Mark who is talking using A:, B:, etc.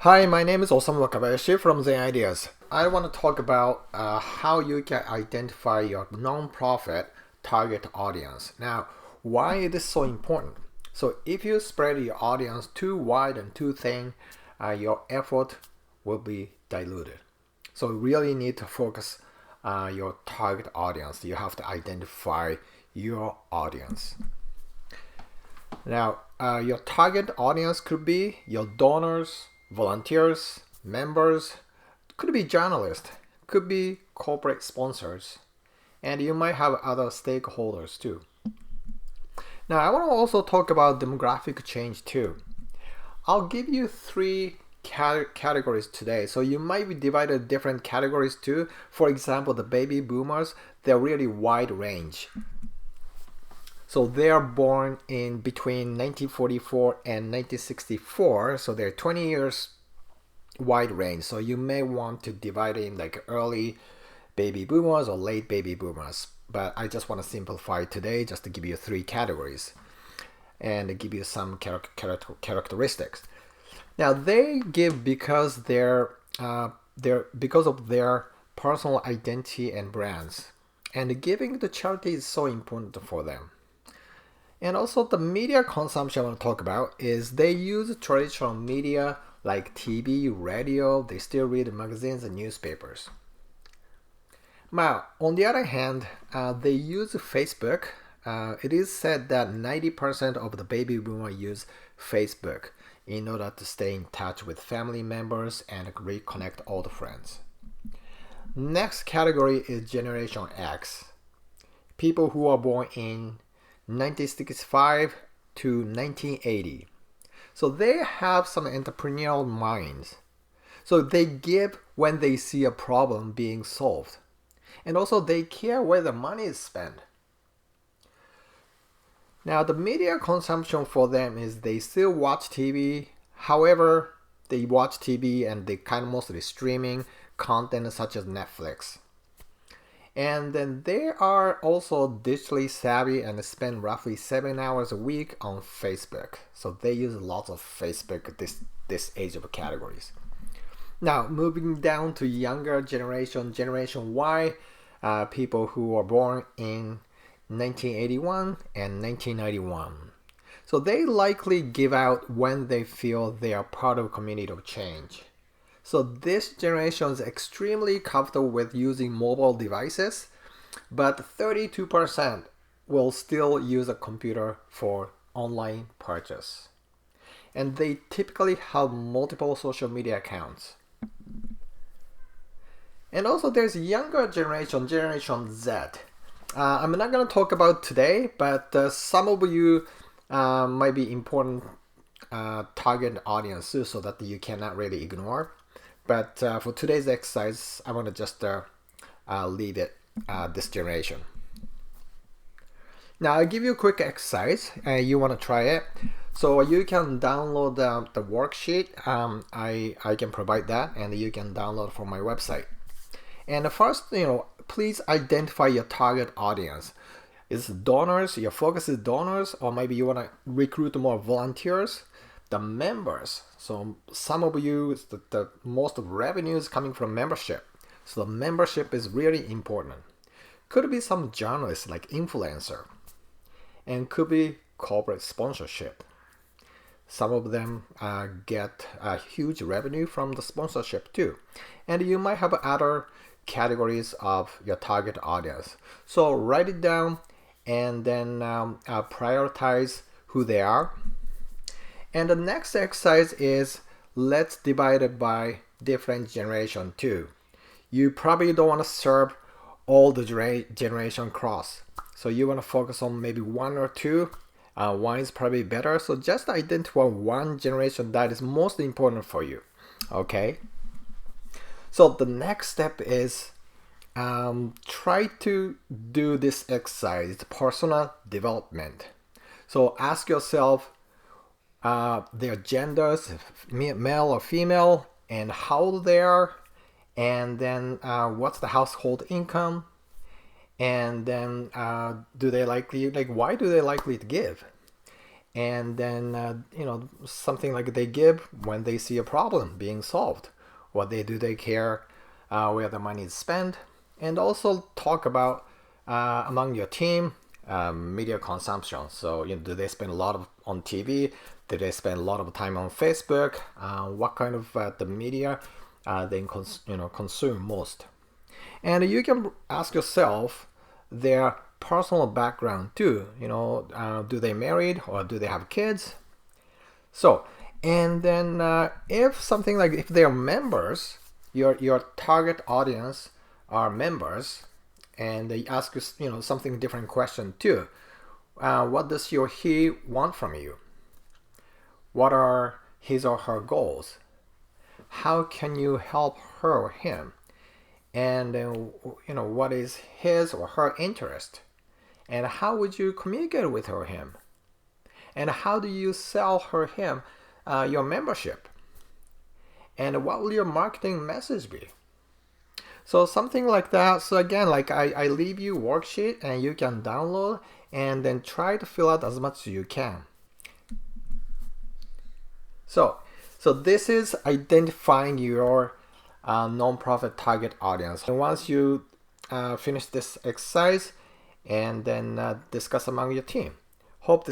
A: Hi, my name is Osamu Wakabayashi from Zen Ideas. I want to talk about how you can identify your nonprofit target audience. Now, why is this so important? So, if you spread your audience too wide and too thin, your effort will be diluted. So, you really need to focus your target audience. You have to identify your audience. Now, your target audience could be your donors, volunteers, members, could be journalists, could be corporate sponsors, and you might have other stakeholders too. Now, I want to also talk about demographic change too. I'll give you three categories today. So you might be divided different categories too. For example, the baby boomers, they're really wide range. So they are born in between 1944 and 1964. So they're 20 years wide range. So you may want to divide it in like early baby boomers or late baby boomers. But I just want to simplify today just to give you three categories and give you some characteristics. Now they give because because of their personal identity and brands. And giving to charity is so important for them. And also the media consumption I want to talk about is they use traditional media like TV, radio, they still read magazines and newspapers. Now, on the other hand, they use Facebook. It is said that 90% of the baby boomers use Facebook in order to stay in touch with family members and reconnect old friends. Next category is Generation X. People who are born in 1965 to 1980. So they have some entrepreneurial minds. So they give when they see a problem being solved. And also they care where the money is spent. Now the media consumption for them is they still watch TV. However, they watch TV and they kind of mostly streaming content such as Netflix. And then they are also digitally savvy and spend roughly 7 hours a week on Facebook. So they use lots of Facebook this age of categories. Now moving down to younger generation, Generation Y, people who are born in 1981 and 1991. So they likely give out when they feel they are part of a community of change. So this generation is extremely comfortable with using mobile devices, but 32% will still use a computer for online purchase. And they typically have multiple social media accounts. And also there's younger generation, Generation Z. I'm not going to talk about today, but some of you might be important target audiences so that you cannot really ignore. But for today's exercise, I want to just leave it this generation. Now I'll give you a quick exercise. You want to try it. So you can download the worksheet. I can provide that, and you can download from my website. And first, please identify your target audience. Is it donors? Your focus is donors, or maybe you want to recruit more volunteers. The members. So some of you, the most of revenue is coming from membership. So the membership is really important. Could be some journalists like influencer, and could be corporate sponsorship. Some of them get a huge revenue from the sponsorship too. And you might have other categories of your target audience. So write it down and then prioritize who they are. And the next exercise is let's divide it by different generation too. You probably don't want to serve all the generation across. So you want to focus on maybe one or two. One is probably better. So just identify one generation that is most important for you. Okay. So the next step is try to do this exercise, personal development. So ask yourself, their genders, male or female, and how old they are, and then what's the household income, and then why do they likely to give, and then something like they give when they see a problem being solved. What do they care where the money is spent, and also talk about among your team media consumption. So do they spend a lot on TV? Do they spend a lot of time on Facebook? What kind of the media they consume most? And you can ask yourself their personal background too. Do they married or do they have kids? So, and then if they're members, your target audience are members, and they ask you something different question too. What does he or he want from you? What are his or her goals? How can you help her or him? And what is his or her interest? And how would you communicate with her or him? And how do you sell her or him your membership? And what will your marketing message be? So something like that. So again, like I leave you worksheet and you can download and then try to fill out as much as you can. So this is identifying your nonprofit target audience. And once you finish this exercise, and then discuss among your team. Hope this